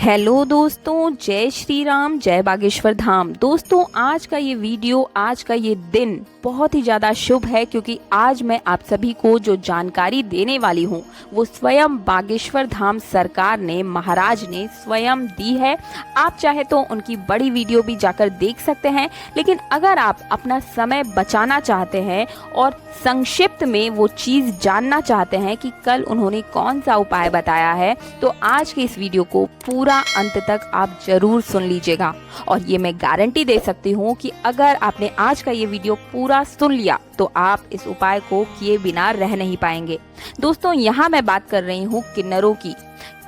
Hello दोस्तों, जय श्री राम, जय बागेश्वर धाम। दोस्तों, आज का ये वीडियो, आज का ये दिन बहुत ही ज़्यादा शुभ है क्योंकि आज मैं आप सभी को जो जानकारी देने वाली हूँ वो स्वयं बागेश्वर धाम सरकार ने, महाराज ने स्वयं दी है। आप चाहे तो उनकी बड़ी वीडियो भी जाकर देख सकते हैं, लेकिन अगर आप अपना समय बचाना चाहते हैं और संक्षिप्त में वो चीज़ जानना चाहते हैं कि कल उन्होंने कौन सा उपाय बताया है, तो आज के इस वीडियो को पूरा अंत तक आप जरूर सुन लीजिएगा। और ये मैं गारंटी दे सकती हूँ कि अगर आपने आज का ये वीडियो पूरा सुन लिया तो आप इस उपाय को किए बिना रह नहीं पाएंगे। दोस्तों, यहाँ मैं बात कर रही हूँ किन्नरों की।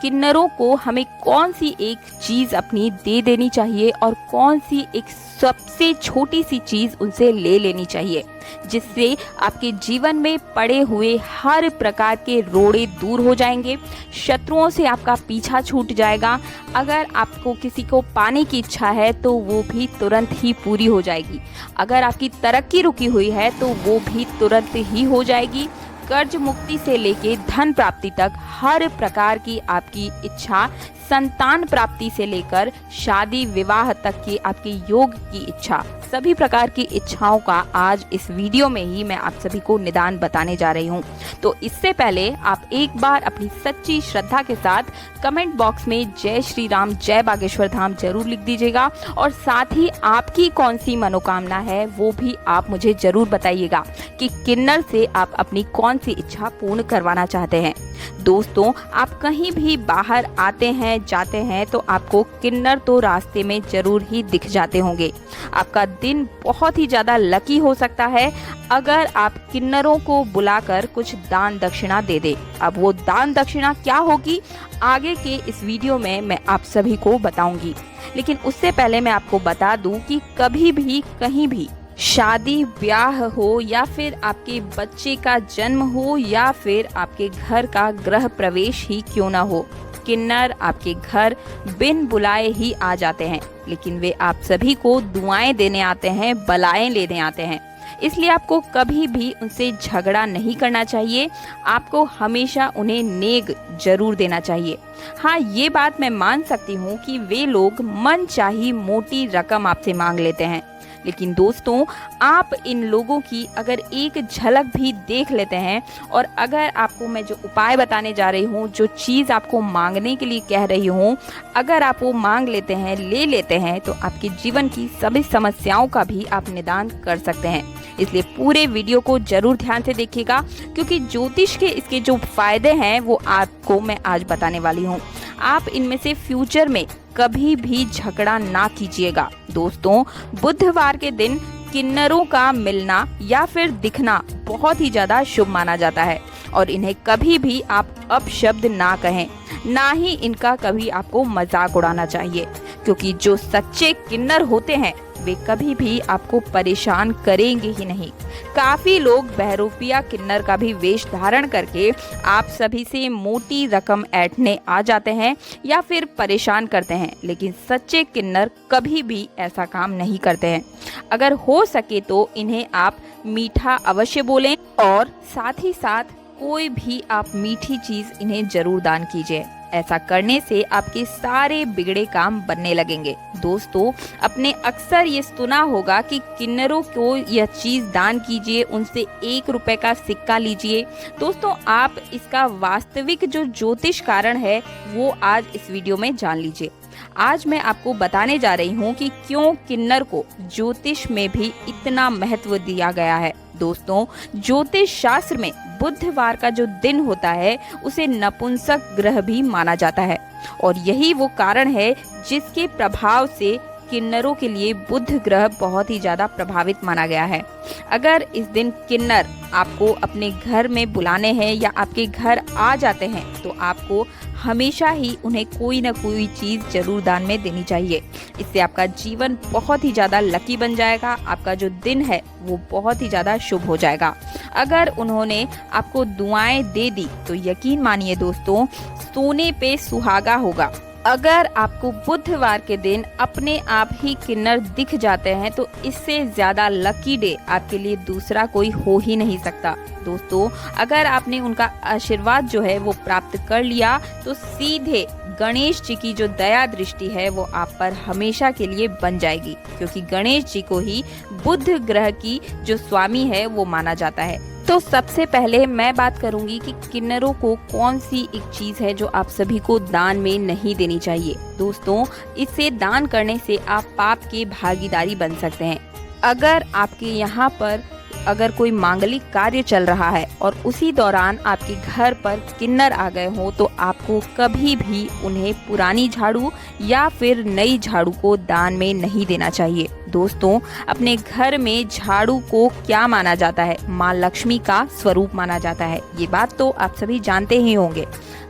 किन्नरों को हमें कौन सी एक चीज अपनी दे देनी चाहिए और कौन सी एक सबसे छोटी सी चीज उनसे ले लेनी चाहिए, जिससे आपके जीवन में पड़े हुए हर प्रकार के रोड़े दूर हो जाएंगे, शत्रुओं से आपका पीछा छूट जाएगा। अगर आपको किसी को पाने की इच्छा है तो वो भी तुरंत ही पूरी हो जाएगी। अगर आपकी तरक्की रुकी हुई है तो वो भी तुरंत ही हो जाएगी। कर्ज मुक्ति से लेके धन प्राप्ति तक हर प्रकार की आपकी इच्छा, संतान प्राप्ति से लेकर शादी विवाह तक की आपके योग की इच्छा, सभी प्रकार की इच्छाओं का आज इस वीडियो में ही मैं आप सभी को निदान बताने जा रही हूँ। तो इससे पहले आप एक बार अपनी सच्ची श्रद्धा के साथ कमेंट बॉक्स में जय श्री राम, जय बागेश्वर धाम जरूर लिख दीजिएगा और साथ ही आपकी कौन सी मनोकामना है वो भी आप मुझे जरूर बताइएगा कि किन्नर से आप अपनी कौन सी इच्छा पूर्ण करवाना चाहते हैं। दोस्तों, आप कहीं भी बाहर आते हैं जाते हैं तो आपको किन्नर तो रास्ते में जरूर ही दिख जाते होंगे। आपका दिन बहुत ही ज्यादा लकी हो सकता है अगर आप किन्नरों को बुलाकर कुछ दान दक्षिणा दे दे। अब वो दान दक्षिणा क्या होगी, आगे के इस वीडियो में मैं आप सभी को बताऊंगी। लेकिन उससे पहले मैं आपको बता दूं कि कभी भी कहीं भी शादी ब्याह हो या फिर आपके बच्चे का जन्म हो या फिर आपके घर का गृह प्रवेश ही क्यों ना हो, किन्नर आपके घर बिन बुलाए ही आ जाते हैं। लेकिन वे आप सभी को दुआएं देने आते हैं, बलाएं लेने आते हैं। इसलिए आपको कभी भी उनसे झगड़ा नहीं करना चाहिए। आपको हमेशा उन्हें नेग जरूर देना चाहिए। हाँ, ये बात मैं मान सकती हूँ कि वे लोग मनचाही मोटी रकम आपसे मांग लेते हैं, लेकिन दोस्तों, आप इन लोगों की अगर एक झलक भी देख लेते हैं और अगर आपको मैं जो उपाय बताने जा रही हूँ, जो चीज़ आपको मांगने के लिए कह रही हूँ, अगर आप वो मांग लेते हैं, ले लेते हैं, तो आपके जीवन की सभी समस्याओं का भी आप निदान कर सकते हैं। इसलिए पूरे वीडियो को जरूर ध्यान से देखिएगा क्योंकि ज्योतिष के इसके जो फायदे हैं वो आपको मैं आज बताने वाली हूँ। आप इनमें से फ्यूचर में कभी भी झगड़ा ना कीजिएगा। दोस्तों, बुधवार के दिन किन्नरों का मिलना या फिर दिखना बहुत ही ज्यादा शुभ माना जाता है और इन्हें कभी भी आप अपशब्द ना कहें, ना ही इनका कभी आपको मजाक उड़ाना चाहिए क्योंकि जो सच्चे किन्नर होते हैं वे कभी भी आपको परेशान करेंगे ही नहीं। काफी लोग बहरूपिया किन्नर का भी वेश धारण करके आप सभी से मोटी रकम ऐंठने आ जाते हैं या फिर परेशान करते हैं, लेकिन सच्चे किन्नर कभी भी ऐसा काम नहीं करते हैं। अगर हो सके तो इन्हें आप मीठा अवश्य बोलें और साथ ही साथ कोई भी आप मीठी चीज इन्हें जरूर दान कीजिए। ऐसा करने से आपके सारे बिगड़े काम बनने लगेंगे। दोस्तों, आपने अक्सर ये सुना होगा कि किन्नरों को यह चीज दान कीजिए, उनसे 1 रुपए का सिक्का लीजिए। दोस्तों, आप इसका वास्तविक जो ज्योतिष कारण है वो आज इस वीडियो में जान लीजिए। आज मैं आपको बताने जा रही हूँ कि क्यों किन्नर को ज्योतिष में भी इतना महत्व दिया गया है। दोस्तों, ज्योतिष शास्त्र में बुधवार का जो दिन होता है उसे नपुंसक ग्रह भी माना जाता है और यही वो कारण है जिसके प्रभाव से किन्नरों के लिए बुध ग्रह बहुत ही ज्यादा प्रभावित माना गया है। अगर इस दिन किन्नर आपको अपने घर में बुलाने हैं या आपके घर आ जाते हैं तो आपको हमेशा ही उन्हें कोई ना कोई चीज जरूर दान में देनी चाहिए। इससे आपका जीवन बहुत ही ज्यादा लकी बन जाएगा। आपका जो दिन है वो बहुत ही ज्यादा शुभ हो जाएगा। अगर उन्होंने आपको दुआएं दे दी तो यकीन मानिए दोस्तों, सोने पे सुहागा होगा। अगर आपको बुधवार के दिन अपने आप ही किन्नर दिख जाते हैं तो इससे ज्यादा लकी डे आपके लिए दूसरा कोई हो ही नहीं सकता। दोस्तों, अगर आपने उनका आशीर्वाद जो है वो प्राप्त कर लिया तो सीधे गणेश जी की जो दया दृष्टि है वो आप पर हमेशा के लिए बन जाएगी, क्योंकि गणेश जी को ही बुध ग्रह की जो स्वामी है वो माना जाता है। तो सबसे पहले मैं बात करूंगी कि किन्नरों को कौन सी एक चीज है जो आप सभी को दान में नहीं देनी चाहिए। दोस्तों, इससे दान करने से आप पाप के भागीदारी बन सकते हैं। अगर आपके यहाँ पर अगर कोई मांगलिक कार्य चल रहा है और उसी दौरान आपके घर पर किन्नर आ गए हो तो आपको कभी भी उन्हें पुरानी झाड़ू या फिर नई झाड़ू को दान में नहीं देना चाहिए। दोस्तों, अपने घर में झाड़ू को क्या माना जाता है? माँ लक्ष्मी का स्वरूप माना जाता है। ये बात तो आप सभी जानते ही होंगे।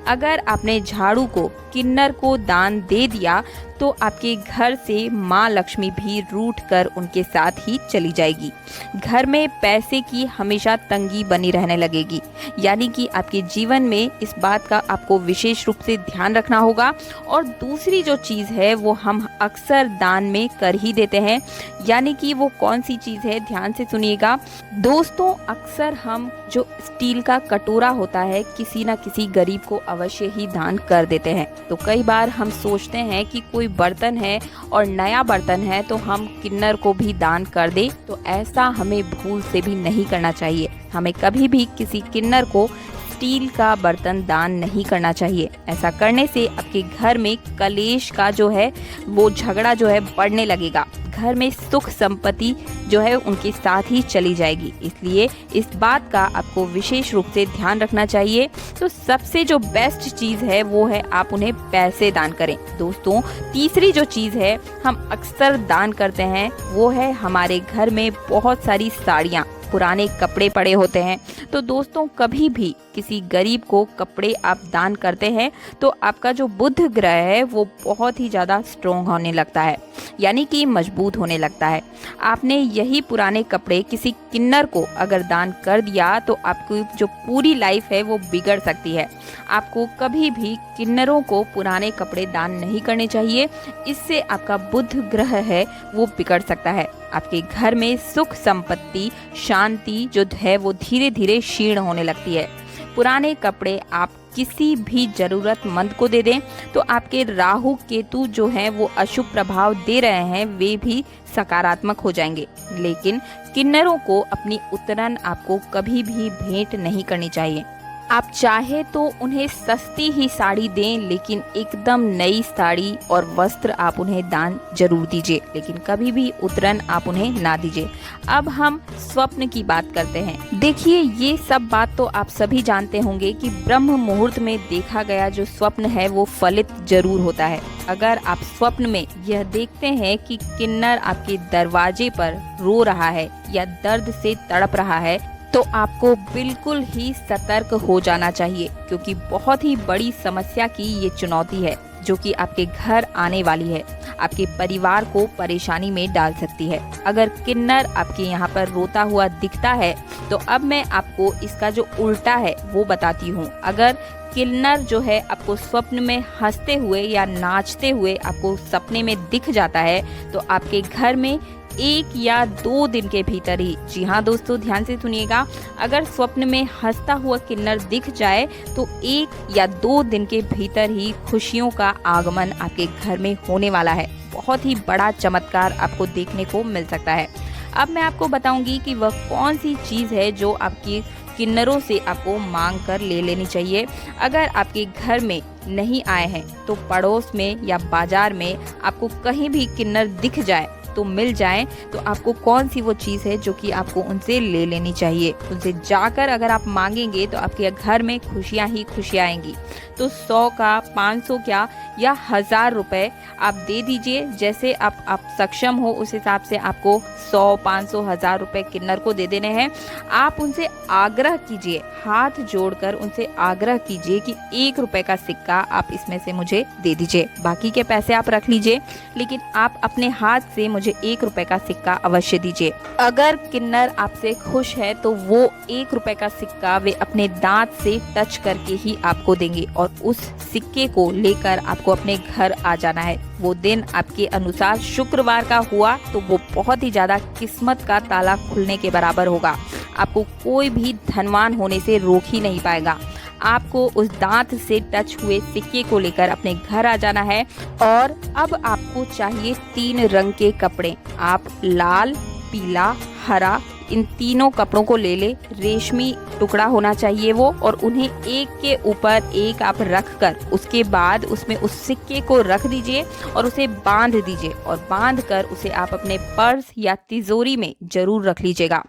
अगर आपने झाड़ू को किन्नर को दान दे दिया तो आपके घर से माँ लक्ष्मी भी रूठ कर उनके साथ ही चली जाएगी। घर में पैसे की हमेशा तंगी बनी रहने लगेगी। यानी कि आपके जीवन में इस बात का आपको विशेष रूप से ध्यान रखना होगा। और दूसरी जो चीज़ है वो हम अक्सर दान में कर ही देते हैं। यानी कि वो कौन सी चीज़ है, ध्यान से सुनिएगा। दोस्तों, अक्सर हम जो स्टील का कटोरा होता है किसी न किसी गरीब को अवश्य ही दान कर देते हैं। तो कई बार हम सोचते हैं कि कोई बर्तन है और नया बर्तन है तो हम किन्नर को भी दान कर दे, तो ऐसा हमें भूल से भी नहीं करना चाहिए। हमें कभी भी किसी किन्नर को स्टील का बर्तन दान नहीं करना चाहिए। ऐसा करने से आपके घर में कलेश का जो है वो झगड़ा जो है बढ़ने लगेगा। घर में सुख संपत्ति जो है उनके साथ ही चली जाएगी। इसलिए इस बात का आपको विशेष रूप से ध्यान रखना चाहिए। तो सबसे जो बेस्ट चीज़ है वो है आप उन्हें पैसे दान करें। दोस्तों, तीसरी जो चीज़ है हम अक्सर दान करते हैं वो है हमारे घर में बहुत सारी साड़ियाँ, पुराने कपड़े पड़े होते हैं। तो दोस्तों, कभी भी किसी गरीब को कपड़े आप दान करते हैं तो आपका जो बुध ग्रह है वो बहुत ही ज़्यादा स्ट्रोंग होने लगता है, यानी कि मजबूत होने लगता है। आपने यही पुराने कपड़े किसी किन्नर को अगर दान कर दिया तो आपकी जो पूरी लाइफ है वो बिगड़ सकती है। आपको कभी भी किन्नरों को पुराने कपड़े दान नहीं करने चाहिए। इससे आपका बुध ग्रह है वो बिगड़ सकता है। आपके घर में सुख संपत्ति शांति जो है वो धीरे धीरे क्षीण होने लगती है। पुराने कपड़े आप किसी भी जरूरतमंद को दे दें तो आपके राहु केतु जो हैं वो अशुभ प्रभाव दे रहे हैं वे भी सकारात्मक हो जाएंगे। लेकिन किन्नरों को अपनी उतरन आपको कभी भी भेंट नहीं करनी चाहिए। आप चाहे तो उन्हें सस्ती ही साड़ी दें, लेकिन एकदम नई साड़ी और वस्त्र आप उन्हें दान जरूर दीजिए, लेकिन कभी भी उतरन आप उन्हें ना दीजिए। अब हम स्वप्न की बात करते हैं। देखिए, ये सब बात तो आप सभी जानते होंगे कि ब्रह्म मुहूर्त में देखा गया जो स्वप्न है वो फलित जरूर होता है। अगर आप स्वप्न में यह देखते हैं कि किन्नर आपके दरवाजे पर रो रहा है या दर्द से तड़प रहा है तो आपको बिल्कुल ही सतर्क हो जाना चाहिए, क्योंकि बहुत ही बड़ी समस्या की ये चुनौती है जो कि आपके घर आने वाली है। आपके परिवार को परेशानी में डाल सकती है। अगर किन्नर आपके यहाँ पर रोता हुआ दिखता है तो अब मैं आपको इसका जो उल्टा है वो बताती हूँ। अगर किन्नर जो है आपको स्वप्न में हंसते हुए या नाचते हुए आपको सपने में दिख जाता है तो आपके घर में 1 या 2 दिन के भीतर ही, जी हाँ दोस्तों ध्यान से सुनिएगा, अगर स्वप्न में हंसता हुआ किन्नर दिख जाए तो 1 या 2 दिन के भीतर ही खुशियों का आगमन आपके घर में होने वाला है। बहुत ही बड़ा चमत्कार आपको देखने को मिल सकता है। अब मैं आपको बताऊंगी कि वह कौन सी चीज़ है जो आपकी किन्नरों से आपको मांग कर ले लेनी चाहिए। अगर आपके घर में नहीं आए हैं तो पड़ोस में या बाजार में आपको कहीं भी किन्नर दिख जाए तो मिल जाए तो आपको कौन सी वो चीज़ है जो कि आपको उनसे ले लेनी चाहिए। उनसे जाकर अगर आप मांगेंगे तो आपके घर में खुशियाँ ही खुशियाँ आएंगी। तो 100 का 500 क्या या 1000 रुपए आप दे दीजिए। जैसे आप सक्षम हो उस हिसाब से आपको 100, 500, 1000 रुपए किन्नर को दे देने हैं। आप उनसे आग्रह कीजिए, हाथ जोड़कर उनसे आग्रह कीजिए कि 1 रुपए का सिक्का आप इसमें से मुझे दे दीजिए, बाकी के पैसे आप रख लीजिए, लेकिन आप अपने हाथ से मुझे मुझे 1 रुपए का सिक्का अवश्य दीजिए। अगर किन्नर आपसे खुश है तो वो 1 रुपए का सिक्का वे अपने दांत से टच करके ही आपको देंगे और उस सिक्के को लेकर आपको अपने घर आ जाना है। वो दिन आपके अनुसार शुक्रवार का हुआ तो वो बहुत ही ज्यादा किस्मत का ताला खुलने के बराबर होगा। आपको कोई भी धनवान होने से रोक ही नहीं पाएगा। आपको उस दांत से टच हुए सिक्के को लेकर अपने घर आ जाना है। और अब आपको चाहिए 3 रंग के कपड़े। आप लाल, पीला, हरा इन तीनों कपड़ों को ले ले। रेशमी टुकड़ा होना चाहिए वो, और उन्हें एक के ऊपर एक आप रख कर उसके बाद उसमें उस सिक्के को रख दीजिए और उसे बांध दीजिए। और बांध कर उसे आप अपने पर्स या तिजोरी में जरूर रख लीजिएगा।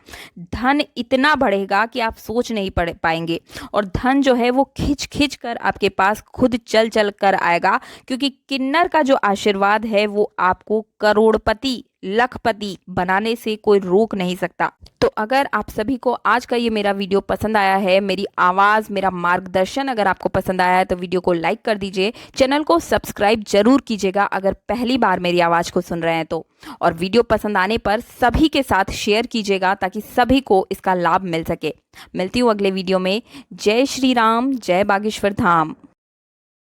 धन इतना बढ़ेगा कि आप सोच नहीं पाएंगे, और धन जो है वो खिंच खिंच कर आपके पास खुद चल चल कर आएगा, क्योंकि किन्नर का जो आशीर्वाद है वो आपको करोड़पति लखपति बनाने से कोई रोक नहीं सकता। तो अगर आप सभी को आज का ये मेरा वीडियो पसंद आया है, मेरी आवाज़, मेरा मार्गदर्शन अगर आपको पसंद आया है तो वीडियो को लाइक कर दीजिए। चैनल को सब्सक्राइब जरूर कीजिएगा अगर पहली बार मेरी आवाज़ को सुन रहे हैं तो। और वीडियो पसंद आने पर सभी के साथ शेयर कीजिएगा ताकि सभी को इसका लाभ मिल सके। मिलती हूँ अगले वीडियो में। जय श्री राम, जय बागेश्वर धाम।